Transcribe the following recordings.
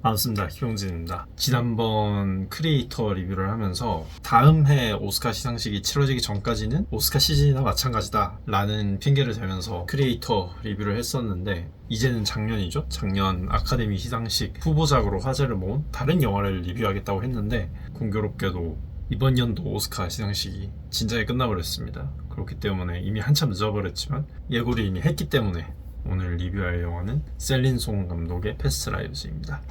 반갑습니다. 김용진입니다. 지난번 크리에이터 리뷰를 하면서 다음 해 오스카 시상식이 치러지기 전까지는 오스카 시즌이나 마찬가지다 라는 핑계를 대면서 크리에이터 리뷰를 했었는데, 이제는 작년이죠. 작년 아카데미 시상식 후보작으로 화제를 모은 다른 영화를 리뷰하겠다고 했는데, 공교롭게도 이번 연도 오스카 시상식이 진작에 끝나버렸습니다. 그렇기 때문에 이미 한참 늦어버렸지만 예고를 이미 했기 때문에 오늘 리뷰할 영화는 셀린 송 감독의 패스트 라이브즈입니다.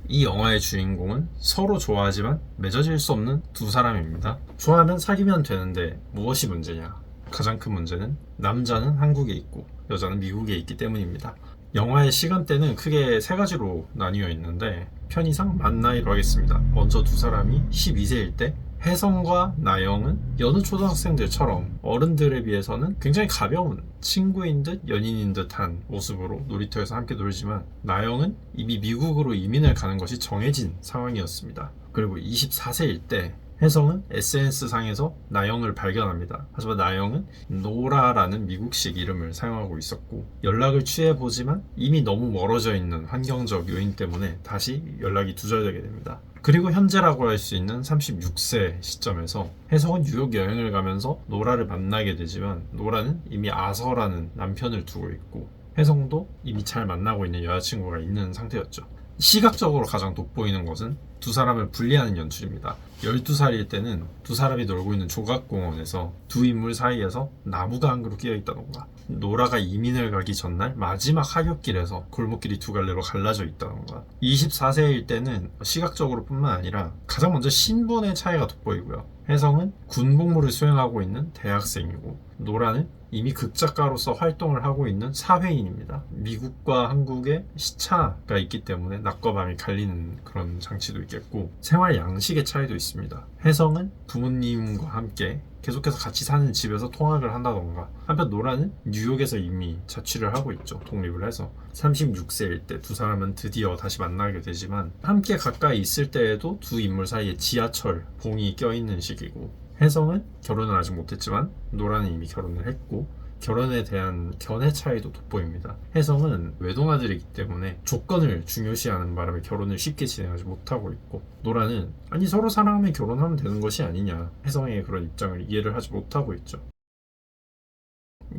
이 영화의 주인공은 서로 좋아하지만 맺어질 수 없는 두 사람입니다. 좋아하면 사귀면 되는데 무엇이 문제냐? 가장 큰 문제는 남자는 한국에 있고 여자는 미국에 있기 때문입니다. 영화의 시간대는 크게 세 가지로 나뉘어 있는데, 편의상 만 나이로 하겠습니다. 먼저 두 사람이 12세일 때, 혜성과 나영은 여느 초등학생들처럼 어른들에 비해서는 굉장히 가벼운 친구인 듯 연인인 듯한 모습으로 놀이터에서 함께 놀지만, 나영은 이미 미국으로 이민을 가는 것이 정해진 상황이었습니다. 그리고 24세일 때 혜성은 SNS상에서 나영을 발견합니다. 하지만 나영은 노라라는 미국식 이름을 사용하고 있었고, 연락을 취해보지만 이미 너무 멀어져 있는 환경적 요인 때문에 다시 연락이 두절되게 됩니다. 그리고 현재라고 할 수 있는 36세 시점에서 혜성은 뉴욕 여행을 가면서 노라를 만나게 되지만, 노라는 이미 아서라는 남편을 두고 있고 혜성도 이미 잘 만나고 있는 여자친구가 있는 상태였죠. 시각적으로 가장 돋보이는 것은 두 사람을 분리하는 연출입니다. 12살일 때는 두 사람이 놀고 있는 조각공원에서 두 인물 사이에서 나무가 한 그루 끼어 있다던가, 노라가 이민을 가기 전날 마지막 하굣길에서 골목길이 두 갈래로 갈라져 있다던가, 24세일 때는 시각적으로 뿐만 아니라 가장 먼저 신분의 차이가 돋보이고요. 혜성은 군복무를 수행하고 있는 대학생이고, 노라는 이미 극작가로서 활동을 하고 있는 사회인입니다. 미국과 한국의 시차가 있기 때문에 낮과 밤이 갈리는 그런 장치도 있겠고, 생활 양식의 차이도 있습니다. 혜성은 부모님과 함께 계속해서 같이 사는 집에서 통학을 한다던가, 한편 노라는 뉴욕에서 이미 자취를 하고 있죠. 독립을 해서. 36세일 때 두 사람은 드디어 다시 만나게 되지만, 함께 가까이 있을 때에도 두 인물 사이에 지하철 봉이 껴있는 시기고, 혜성은 결혼을 아직 못했지만 노라는 이미 결혼을 했고, 결혼에 대한 견해 차이도 돋보입니다. 혜성은 외동아들이기 때문에 조건을 중요시하는 바람에 결혼을 쉽게 진행하지 못하고 있고, 노라는 아니 서로 사랑하면 결혼하면 되는 것이 아니냐, 혜성의 그런 입장을 이해를 하지 못하고 있죠.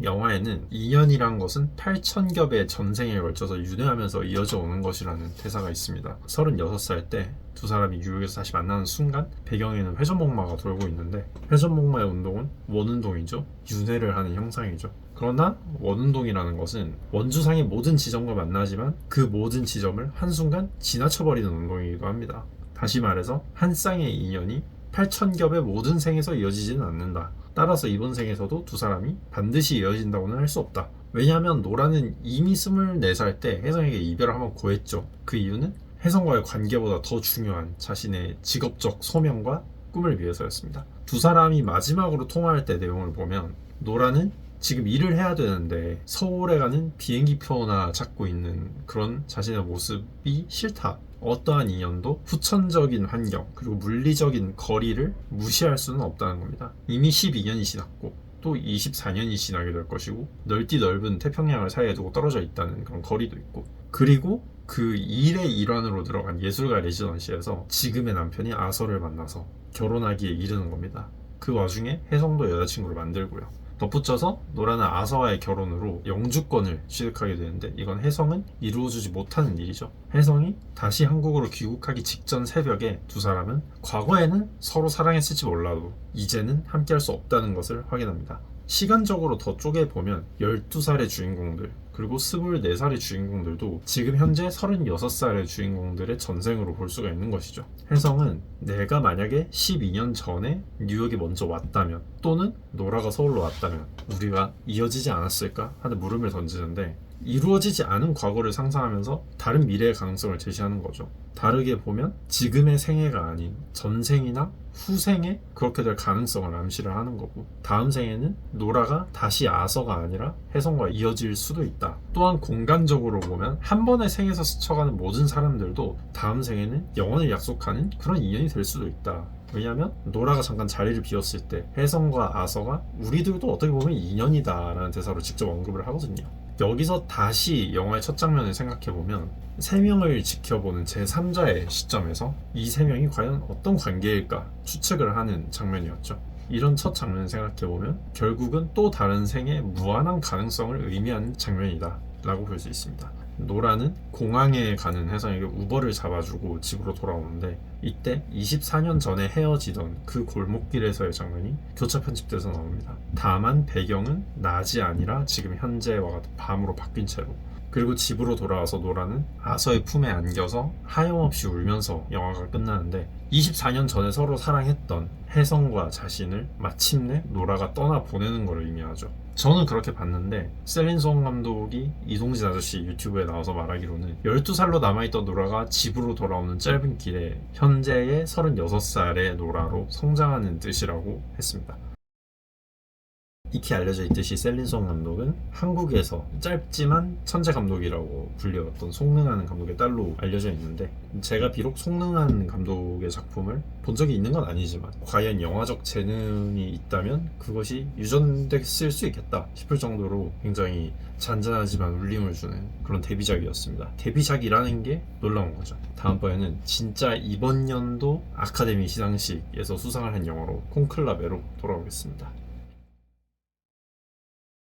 영화에는 인연이란 것은 8,000겹의 전생에 걸쳐서 윤회하면서 이어져 오는 것이라는 대사가 있습니다. 36살 때 두 사람이 뉴욕에서 다시 만나는 순간, 배경에는 회전목마가 돌고 있는데, 회전목마의 운동은 원운동이죠. 윤회를 하는 형상이죠. 그러나 원운동이라는 것은 원주상의 모든 지점과 만나지만 그 모든 지점을 한순간 지나쳐버리는 운동이기도 합니다. 다시 말해서 한 쌍의 인연이 8,000겹의 모든 생에서 이어지지는 않는다. 따라서 이번 생에서도 두 사람이 반드시 이어진다고는 할 수 없다. 왜냐하면 노라는 이미 24살 때 혜성에게 이별을 한번 고했죠. 그 이유는 혜성과의 관계보다 더 중요한 자신의 직업적 소명과 꿈을 위해서였습니다. 두 사람이 마지막으로 통화할 때 내용을 보면, 노라는 지금 일을 해야 되는데 서울에 가는 비행기표나 찾고 있는 그런 자신의 모습이 싫다. 어떠한 인연도 후천적인 환경 그리고 물리적인 거리를 무시할 수는 없다는 겁니다. 이미 12년이 지났고 또 24년이 지나게 될 것이고, 넓디 넓은 태평양을 사이에 두고 떨어져 있다는 그런 거리도 있고, 그리고 그 일의 일환으로 들어간 예술가 레지던시에서 지금의 남편이 아서를 만나서 결혼하기에 이르는 겁니다. 그 와중에 혜성도 여자친구를 만들고요. 덧붙여서 노라는 아서와의 결혼으로 영주권을 취득하게 되는데, 이건 혜성은 이루어주지 못하는 일이죠. 혜성이 다시 한국으로 귀국하기 직전 새벽에 두 사람은 과거에는 서로 사랑했을지 몰라도 이제는 함께할 수 없다는 것을 확인합니다. 시간적으로 더 쪼개보면 12살의 주인공들 그리고 24살의 주인공들도 지금 현재 36살의 주인공들의 전생으로 볼 수가 있는 것이죠. 혜성은 내가 만약에 12년 전에 뉴욕에 먼저 왔다면, 또는 노라가 서울로 왔다면 우리가 이어지지 않았을까 하는 물음을 던지는데, 이루어지지 않은 과거를 상상하면서 다른 미래의 가능성을 제시하는 거죠. 다르게 보면 지금의 생애가 아닌 전생이나 후생에 그렇게 될 가능성을 암시를 하는 거고, 다음 생에는 노라가 다시 아서가 아니라 혜성과 이어질 수도 있다. 또한 공간적으로 보면 한 번의 생에서 스쳐가는 모든 사람들도 다음 생에는 영원을 약속하는 그런 인연이 될 수도 있다. 왜냐하면 노라가 잠깐 자리를 비웠을 때 혜성과 아서가 우리들도 어떻게 보면 인연이다 라는 대사로 직접 언급을 하거든요. 여기서 다시 영화의 첫 장면을 생각해보면 세 명을 지켜보는 제3자의 시점에서 이 세 명이 과연 어떤 관계일까 추측을 하는 장면이었죠. 이런 첫 장면을 생각해보면 결국은 또 다른 생의 무한한 가능성을 의미하는 장면이다 라고 볼 수 있습니다. 노라는 공항에 가는 혜성에게 우버를 잡아주고 집으로 돌아오는데 이때 24년 전에 헤어지던 그 골목길에서의 장면이 교차 편집돼서 나옵니다. 다만 배경은 낮이 아니라 지금 현재와 같은 밤으로 바뀐 채로, 그리고 집으로 돌아와서 노라는 아서의 품에 안겨서 하염없이 울면서 영화가 끝나는데 24년 전에 서로 사랑했던 혜성과 자신을 마침내 노라가 떠나 보내는 걸 의미하죠. 저는 그렇게 봤는데 셀린송 감독이 이동진 아저씨 유튜브에 나와서 말하기로는 12살로 남아있던 노라가 집으로 돌아오는 짧은 길에 현재의 36살의 노라로 성장하는 뜻이라고 했습니다. 익히 알려져 있듯이 셀린송 감독은 한국에서 짧지만 천재 감독이라고 불리웠던 송능한 감독의 딸로 알려져 있는데, 제가 비록 송능한 감독의 작품을 본 적이 있는 건 아니지만 과연 영화적 재능이 있다면 그것이 유전됐을 수 있겠다 싶을 정도로 굉장히 잔잔하지만 울림을 주는 그런 데뷔작이었습니다. 데뷔작이라는 게 놀라운 거죠. 다음번에는 진짜 이번 연도 아카데미 시상식에서 수상을 한 영화로 콘클라베로 돌아오겠습니다.